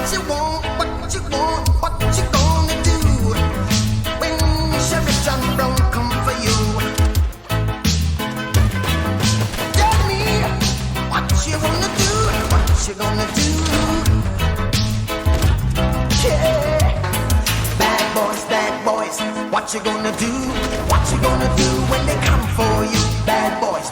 you want, what you want, what you gonna do when Chevy John Brown come for you? Tell me what you gonna do, what you gonna do? Yeah, bad boys, what you gonna do? What you gonna do when they come for you? Bad boys,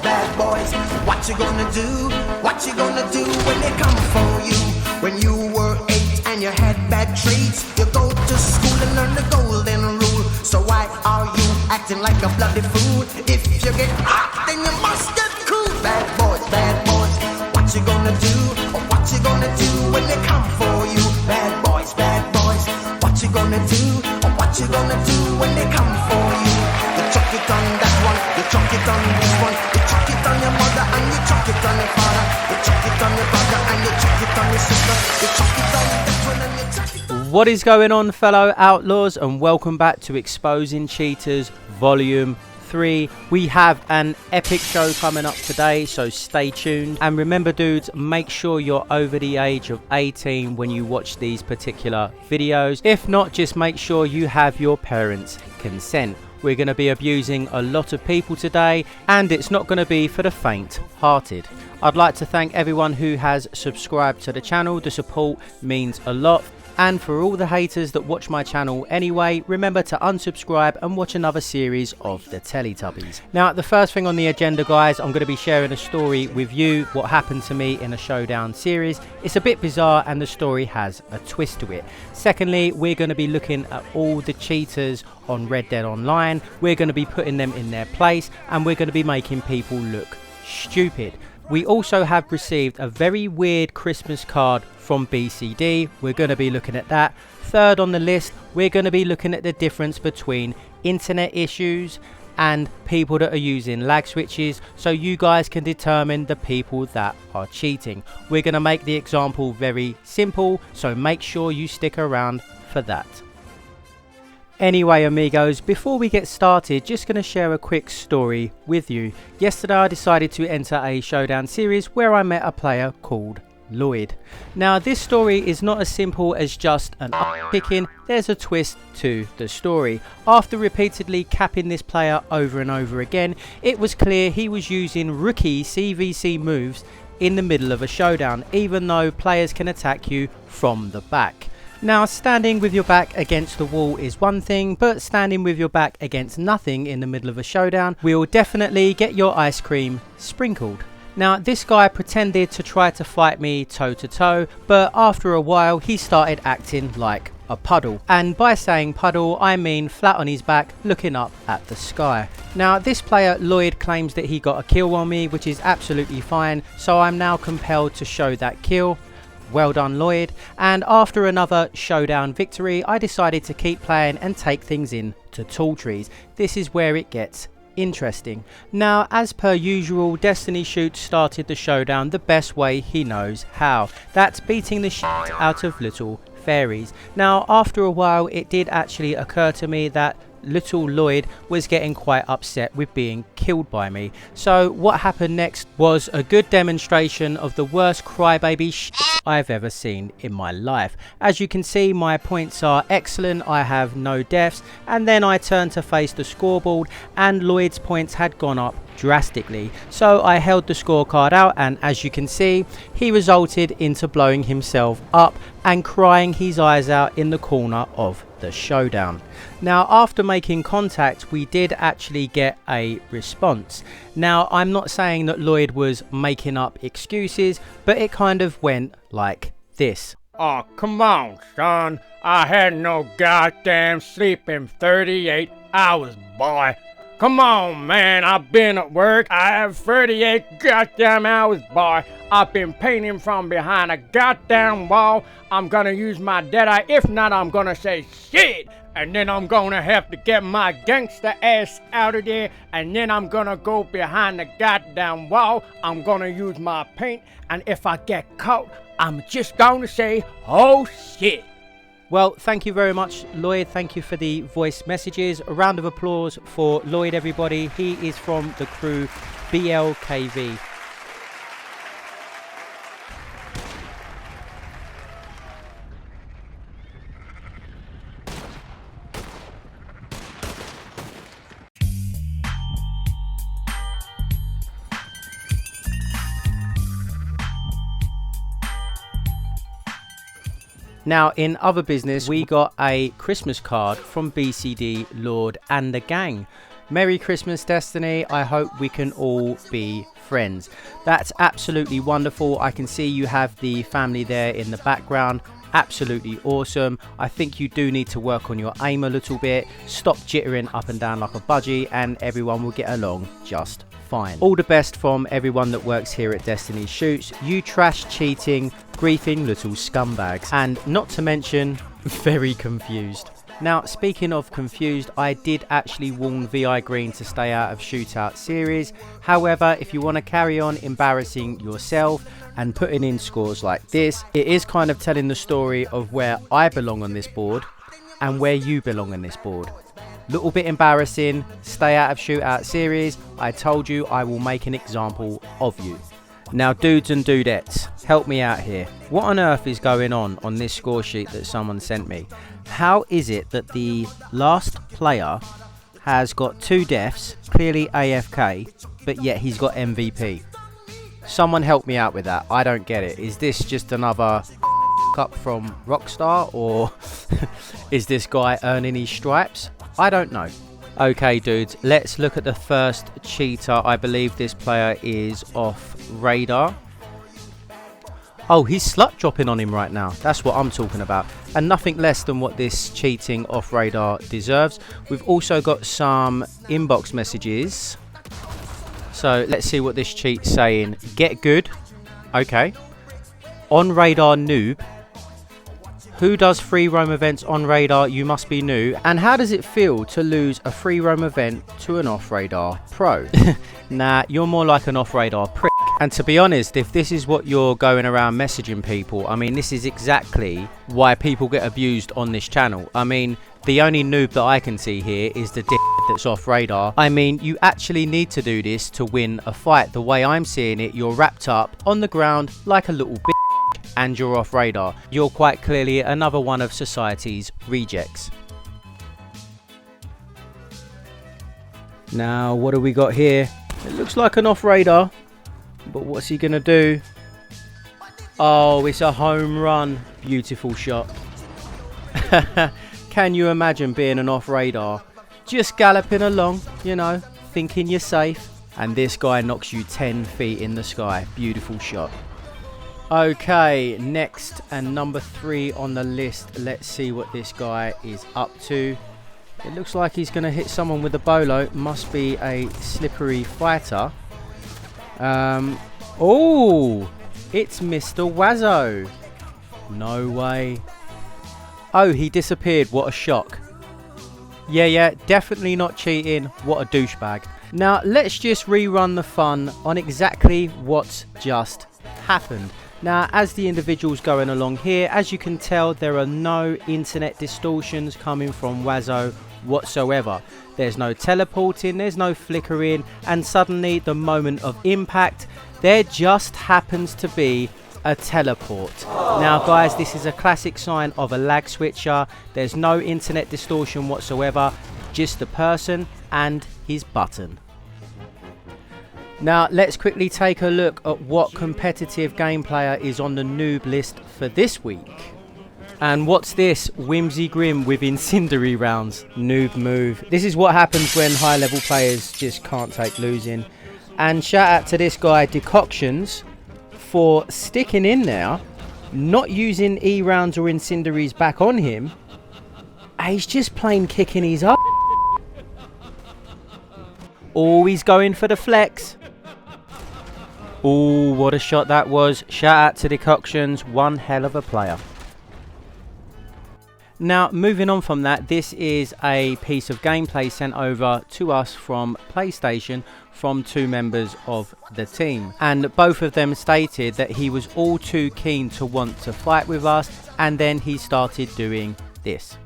what you gonna do? What you gonna do when they come for you? When you were 8 and you had bad traits, you go to school and learn the golden rule. So why are you acting like a bloody fool? If you get hot, then you must get cool. Bad boys, what you gonna do? Or what you gonna do when they come for you? Bad boys, what you gonna do? Or what you gonna do when they come for you? You chuck it on that one, you chuck it on this one, you chuck it on your mother and you chuck it on your father, you chuck it on your brother and you chuck it on your sister, you chuck it on that one and you chuck it on. What is going on, fellow outlaws, and welcome back to Exposing Cheaters Volume 3. We have an epic show coming up today, so stay tuned. And remember, dudes, make sure you're over the age of 18 when you watch these particular videos. If not, just make sure you have your parents' consent. We're going to be abusing a lot of people today, and it's not going to be for the faint-hearted. I'd like to thank everyone who has subscribed to the channel. The support means a lot. And for all the haters that watch my channel anyway, remember to unsubscribe and watch another series of the Teletubbies. Now, the first thing on the agenda, guys, I'm going to be sharing a story with you, what happened to me in a Showdown series. It's a bit bizarre and the story has a twist to it. Secondly, we're going to be looking at all the cheaters on Red Dead Online. We're going to be putting them in their place and we're going to be making people look stupid. We also have received a very weird Christmas card from BCD. We're going to be looking at that. Third on the list, we're going to be looking at the difference between internet issues and people that are using lag switches, so you guys can determine the people that are cheating. We're going to make the example very simple, so make sure you stick around for that. Anyway, amigos, before we get started, just going to share a quick story with you. Yesterday I decided to enter a Showdown series where I met a player called Lloyd. Now, this story is not as simple as just an up-picking. There's a twist to the story. After repeatedly capping this player over and over again, it was clear he was using rookie CVC moves in the middle of a showdown, even though players can attack you from the back. Now, standing with your back against the wall is one thing, but standing with your back against nothing in the middle of a showdown will definitely get your ice cream sprinkled. Now, this guy pretended to try to fight me toe to toe, but after a while he started acting like a puddle. And by saying puddle, I mean flat on his back looking up at the sky. Now, this player Lloyd claims that he got a kill on me, which is absolutely fine, so I'm now compelled to show that kill. Well done, Lloyd. And after another Showdown victory, I decided to keep playing and take things in to tall trees. This is where it gets interesting. Now, as per usual, Destiny Shoot started the showdown the best way he knows how. That's beating the shit out of little fairies. Now, after a while, it did actually occur to me that little Lloyd was getting quite upset with being killed by me. So what happened next was a good demonstration of the worst crybaby shit I've ever seen in my life. As you can see, my points are excellent. I have no deaths, and then I turned to face the scoreboard and Lloyd's points had gone up drastically. So I held the scorecard out, and as you can see, he resulted into blowing himself up and crying his eyes out in the corner of the showdown. Now, after making contact, we did actually get a response. Now, I'm not saying that Lloyd was making up excuses, but it kind of went like this. Oh, come on, son. I had no goddamn sleep in 38 hours, boy. Come on, man. I've been at work. I have 38 goddamn hours, boy. I've been painting from behind a goddamn wall. I'm gonna use my deadeye. If not, I'm gonna say shit. And then I'm gonna have to get my gangster ass out of there. And then I'm gonna go behind the goddamn wall. I'm gonna use my paint. And if I get caught, I'm just gonna say, oh shit. Well, thank you very much, Lloyd. Thank you for the voice messages. A round of applause for Lloyd, everybody. He is from the crew BLKV. Now, in other business, we got a Christmas card from BCD, Lord and the gang. Merry Christmas, Destiny. I hope we can all be friends. That's absolutely wonderful. I can see you have the family there in the background. Absolutely awesome. I think you do need to work on your aim a little bit. Stop jittering up and down like a budgie, and everyone will get along just fine. All the best from everyone that works here at Destiny Shoots. You trash cheating, griefing little scumbags. And not to mention, very confused. Now, speaking of confused, I did actually warn VI Green to stay out of Shootout series. However, if you want to carry on embarrassing yourself and putting in scores like this, it is kind of telling the story of where I belong on this board and where you belong on this board. Little bit embarrassing. Stay out of Shootout series. I told you I will make an example of you. Now, dudes and dudettes, help me out here. What on earth is going on this score sheet that someone sent me? How is it that the last player has got 2 deaths, clearly AFK, but yet he's got MVP? Someone help me out with that. I don't get it. Is this just another up from Rockstar, or is this guy earning his stripes? I don't know. Okay, dudes, let's look at the first cheater. I believe this player is off radar. Oh, he's slut dropping on him right now. That's what I'm talking about. And nothing less than what this cheating off radar deserves. We've also got some inbox messages. So let's see what this cheat's saying. Get good. Okay. On radar noob. Who does free roam events on radar? You must be new. And how does it feel to lose a free roam event to an off radar pro? Nah, you're more like an off radar prick. And to be honest, if this is what you're going around messaging people, I mean, this is exactly why people get abused on this channel. I mean, the only noob that I can see here is the dick that's off radar. I mean, you actually need to do this to win a fight. The way I'm seeing it, you're wrapped up on the ground like a little bitch. And you're off radar. You're quite clearly another one of society's rejects. Now, what do we got here? It looks like an off radar, but what's he gonna do? Oh, it's a home run. Beautiful shot. Can you imagine being an off radar? Just galloping along, you know, thinking you're safe. And this guy knocks you 10 feet in the sky. Beautiful shot. Okay, next and number 3 on the list. Let's see what this guy is up to. It looks like he's going to hit someone with a bolo. Must be a slippery fighter. Oh, it's Mr. Wazo. No way. Oh, he disappeared. What a shock. Yeah, definitely not cheating. What a douchebag. Now, let's just rerun the fun on exactly what just happened. Now, as the individual's going along here, as you can tell, there are no internet distortions coming from Wazo whatsoever. There's no teleporting, there's no flickering, and suddenly, the moment of impact, there just happens to be a teleport. Now, guys, this is a classic sign of a lag switcher. There's no internet distortion whatsoever, just the person and his button. Now, let's quickly take a look at what competitive game player is on the noob list for this week. And what's this? Whimsy Grim with incendiary rounds. Noob move. This is what happens when high level players just can't take losing. And shout out to this guy, Decoctions, for sticking in there, not using E rounds or incendiaries back on him. He's just plain kicking his up. Oh, he's going for the flex. Oh, what a shot that was. Shout out to Decoctions, one hell of a player. Now, moving on from that, this is a piece of gameplay sent over to us from PlayStation from 2 members of the team. And both of them stated that he was all too keen to want to fight with us, and then he started doing this.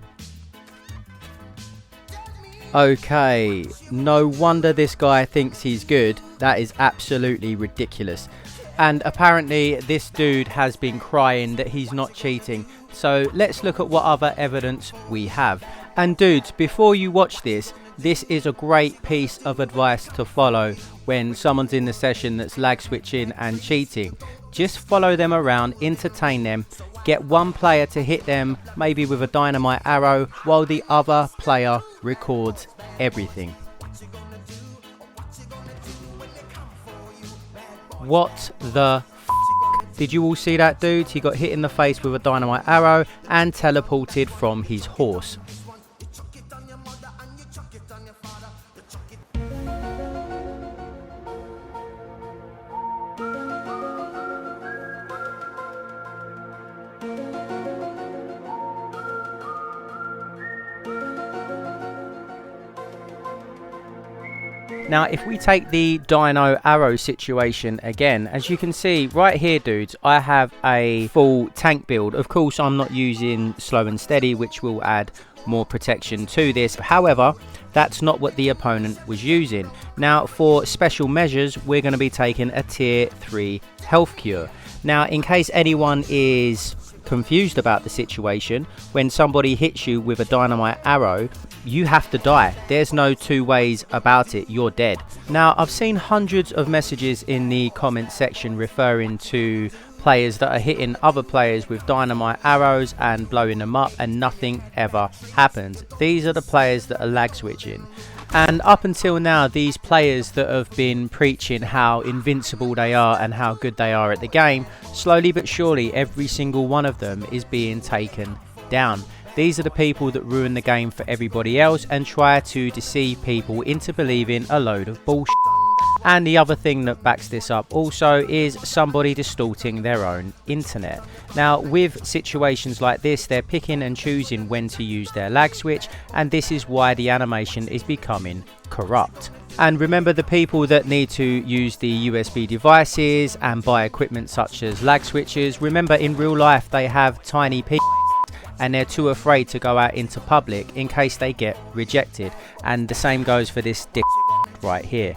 Okay, no wonder this guy thinks he's good. That is absolutely ridiculous. And apparently this dude has been crying that he's not cheating. So let's look at what other evidence we have. And dudes, before you watch this, this is a great piece of advice to follow when someone's in the session that's lag switching and cheating. Just follow them around, entertain them, get one player to hit them, maybe with a dynamite arrow, while the other player records everything. What the f***? Did you all see that, dude? He got hit in the face with a dynamite arrow and teleported from his horse. Now, if we take the dino arrow situation again, as you can see right here, dudes, I have a full tank build. Of course, I'm not using slow and steady, which will add more protection to this. However, that's not what the opponent was using. Now, for special measures, we're going to be taking a tier 3 health cure. Now, in case anyone is confused about the situation, when somebody hits you with a dynamite arrow, you have to die. There's no two ways about it. You're dead. Now, I've seen hundreds of messages in the comment section referring to players that are hitting other players with dynamite arrows and blowing them up, and nothing ever happens. These are the players that are lag switching. And up until now, these players that have been preaching how invincible they are and how good they are at the game, slowly but surely every single one of them is being taken down. These are the people that ruin the game for everybody else and try to deceive people into believing a load of bullshit. And the other thing that backs this up also is somebody distorting their own internet. Now, with situations like this, they're picking and choosing when to use their lag switch, and this is why the animation is becoming corrupt. And remember, the people that need to use the USB devices and buy equipment such as lag switches, remember in real life they have tiny p and they're too afraid to go out into public in case they get rejected. And the same goes for this dick right here.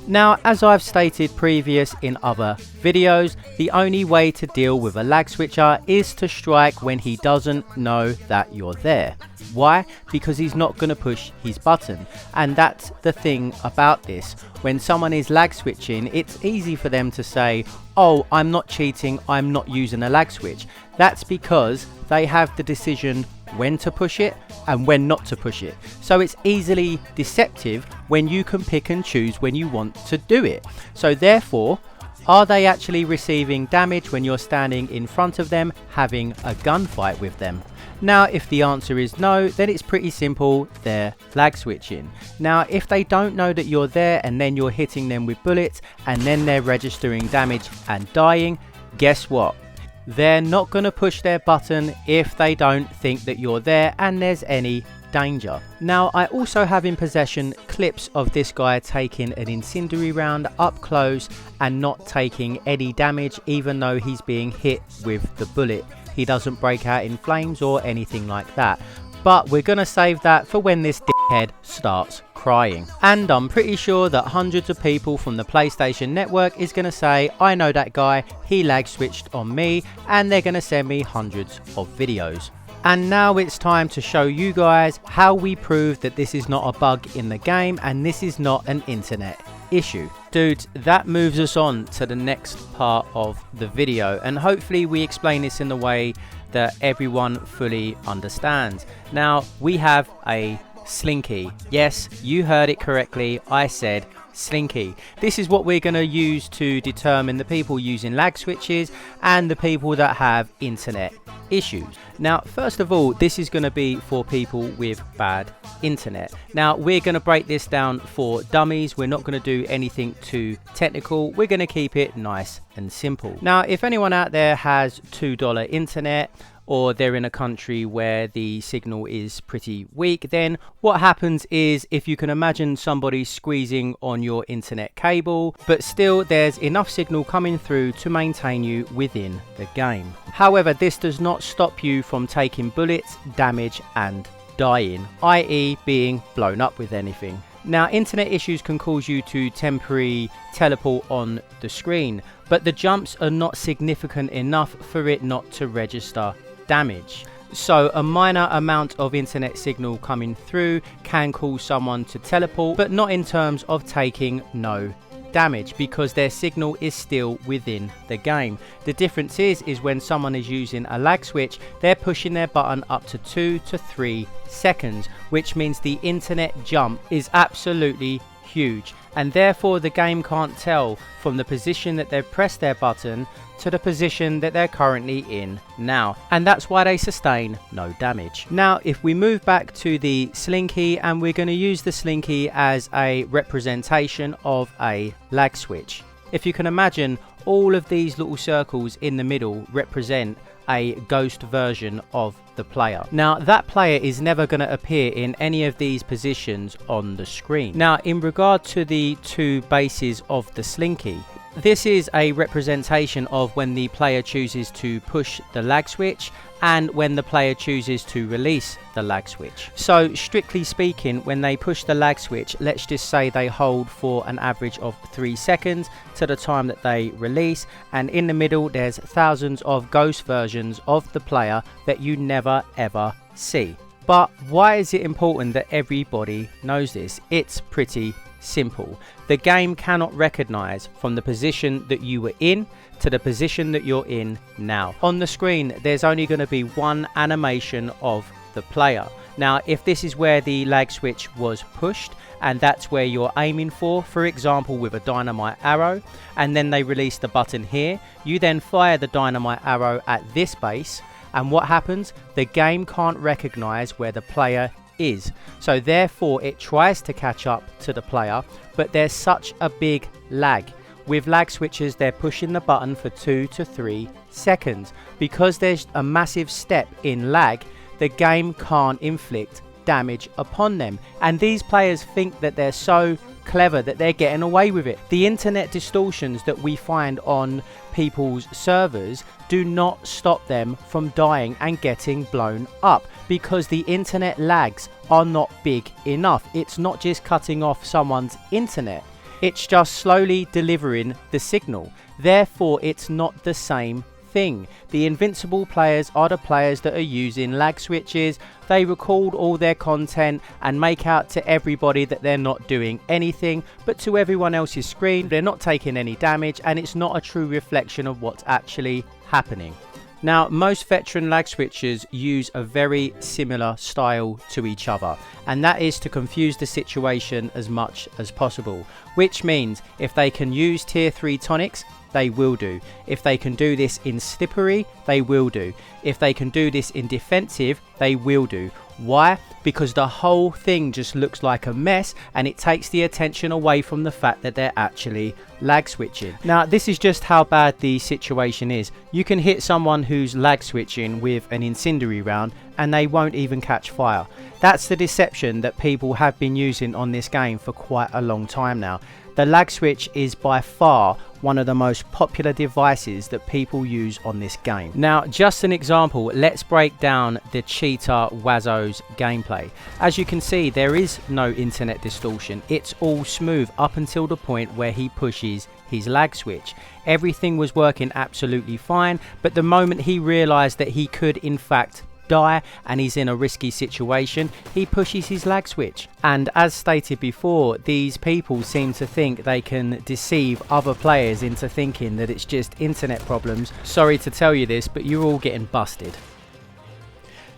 Now, as I've stated previous in other videos, the only way to deal with a lag switcher is to strike when he doesn't know that you're there. Why? Because he's not going to push his button. And that's the thing about this. When someone is lag switching, it's easy for them to say, oh, I'm not cheating, I'm not using a lag switch. That's because they have the decision when to push it and when not to push it. So it's easily deceptive when you can pick and choose when you want to do it. So therefore, are they actually receiving damage when you're standing in front of them having a gunfight with them? Now, if the answer is no, then it's pretty simple, they're lag switching. Now, if they don't know that you're there and then you're hitting them with bullets and then they're registering damage and dying, guess what? They're not going to push their button if they don't think that you're there and there's any danger. Now, I also have in possession clips of this guy taking an incendiary round up close and not taking any damage, even though he's being hit with the bullet. He doesn't break out in flames or anything like that. But we're going to save that for when this dickhead starts crying. And I'm pretty sure that hundreds of people from the PlayStation Network is going to say, I know that guy, he lag switched on me, and they're going to send me hundreds of videos. And now it's time to show you guys how we prove that this is not a bug in the game and this is not an internet issue. Dudes, that moves us on to the next part of the video, and hopefully we explain this in the way that everyone fully understands. Now, we have a slinky. Yes, you heard it correctly, I said slinky. This is what we're going to use to determine the people using lag switches and the people that have internet issues. Now, first of all, this is going to be for people with bad internet. Now, we're going to break this down for dummies. We're not going to do anything too technical. We're going to keep it nice and simple. Now, if anyone out there has $2 internet, or they're in a country where the signal is pretty weak, then what happens is, if you can imagine somebody squeezing on your internet cable, but still there's enough signal coming through to maintain you within the game. However, this does not stop you from taking bullets, damage and dying, i.e. being blown up with anything. Now, internet issues can cause you to temporarily teleport on the screen, but the jumps are not significant enough for it not to register damage. So a minor amount of internet signal coming through can cause someone to teleport, but not in terms of taking no damage because their signal is still within the game. The difference is when someone is using a lag switch, they're pushing their button up to 2 to 3 seconds, which means the internet jump is absolutely huge, and therefore the game can't tell from the position that they've pressed their button to the position that they're currently in now, and that's why they sustain no damage. Now if we move back to the slinky, and we're going to use the slinky as a representation of a lag switch. If you can imagine, all of these little circles in the middle represent a ghost version of the player. Now that player is never going to appear in any of these positions on the screen. Now in regard to the two bases of the slinky, this is a representation of when the player chooses to push the lag switch and when the player chooses to release the lag switch. So strictly speaking, when they push the lag switch, let's just say they hold for an average of 3 seconds to the time that they release, and in the middle there's thousands of ghost versions of the player that you never ever see. But why is it important that everybody knows this? It's pretty simple. The game cannot recognize from the position that you were in to the position that you're in now. On the screen there's only going to be one animation of the player. Now if this is where the lag switch was pushed and that's where you're aiming for example with a dynamite arrow, and then they release the button here, you then fire the dynamite arrow at this base, and what happens? The game can't recognize where the player is, so therefore it tries to catch up to the player, but there's such a big lag. With lag switches, they're pushing the button for 2 to 3 seconds. Because there's a massive step in lag, the game can't inflict damage upon them, and these players think that they're so clever that they're getting away with it. The internet distortions that we find on people's servers do not stop them from dying and getting blown up, because the internet lags are not big enough. It's not just cutting off someone's internet, it's just slowly delivering the signal. Therefore it's not the same thing. The invincible players are the players that are using lag switches. They record all their content and make out to everybody that they're not doing anything, but to everyone else's screen they're not taking any damage, and it's not a true reflection of what's actually happening. Now most veteran lag switchers use a very similar style to each other, and that is to confuse the situation as much as possible, which means if they can use tier 3 tonics, they will do. If they can do this in slippery, they will do. If they can do this in defensive, they will do. Why? Because the whole thing just looks like a mess, and it takes the attention away from the fact that they're actually lag switching. Now this is just how bad the situation is. You can hit someone who's lag switching with an incendiary round and they won't even catch fire. That's the deception that people have been using on this game for quite a long time now. The lag switch is by far one of the most popular devices that people use on this game. Now just an example, let's break down the cheater Wazo's gameplay. As you can see, there is no internet distortion. It's all smooth up until the point where he pushes his lag switch. Everything was working absolutely fine, but the moment he realized that he could in fact die and he's in a risky situation, he pushes his lag switch. And as stated before, these people seem to think they can deceive other players into thinking that it's just internet problems. Sorry to tell you this, but you're all getting busted.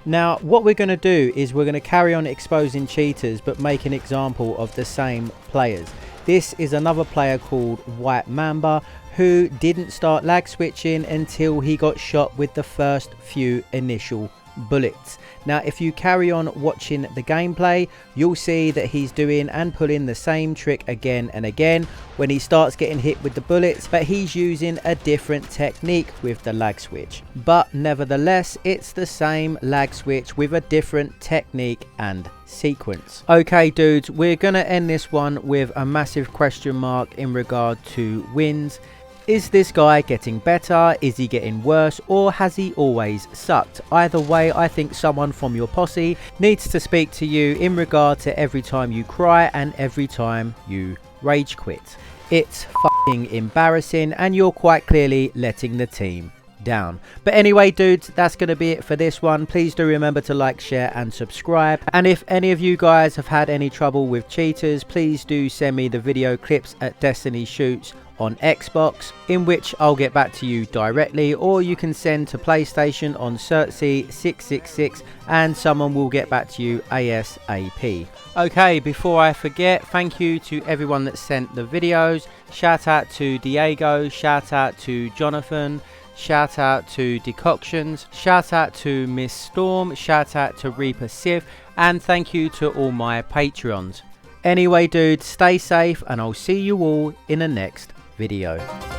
Now what we're going to do is we're going to carry on exposing cheaters, but make an example of the same players. This is another player called Mamba, who didn't start lag switching until he got shot with the first few initial bullets. Now if you carry on watching the gameplay, you'll see that he's doing and pulling the same trick again and again when he starts getting hit with the bullets, but he's using a different technique with the lag switch. But nevertheless, it's the same lag switch with a different technique and sequence. Okay dudes, we're gonna end this one with a massive question mark in regard to wins. Is this guy getting better? Is he getting worse? Or has he always sucked? Either way, I think someone from your posse needs to speak to you in regard to every time you cry and every time you rage quit. It's f***ing embarrassing, and you're quite clearly letting the team down. But anyway, dudes, that's going to be it for this one. Please do remember to like, share and subscribe. And if any of you guys have had any trouble with cheaters, please do send me the video clips at Destiny Shoots on Xbox, in which I'll get back to you directly, or you can send to PlayStation on CertC666 and someone will get back to you ASAP. Okay, before I forget, thank you to everyone that sent the videos. Shout out to Diego, shout out to Jonathan, shout out to Decoctions, shout out to Miss Storm, shout out to Reaper Sith, and thank you to all my Patreons. Anyway, dudes, stay safe and I'll see you all in the next video.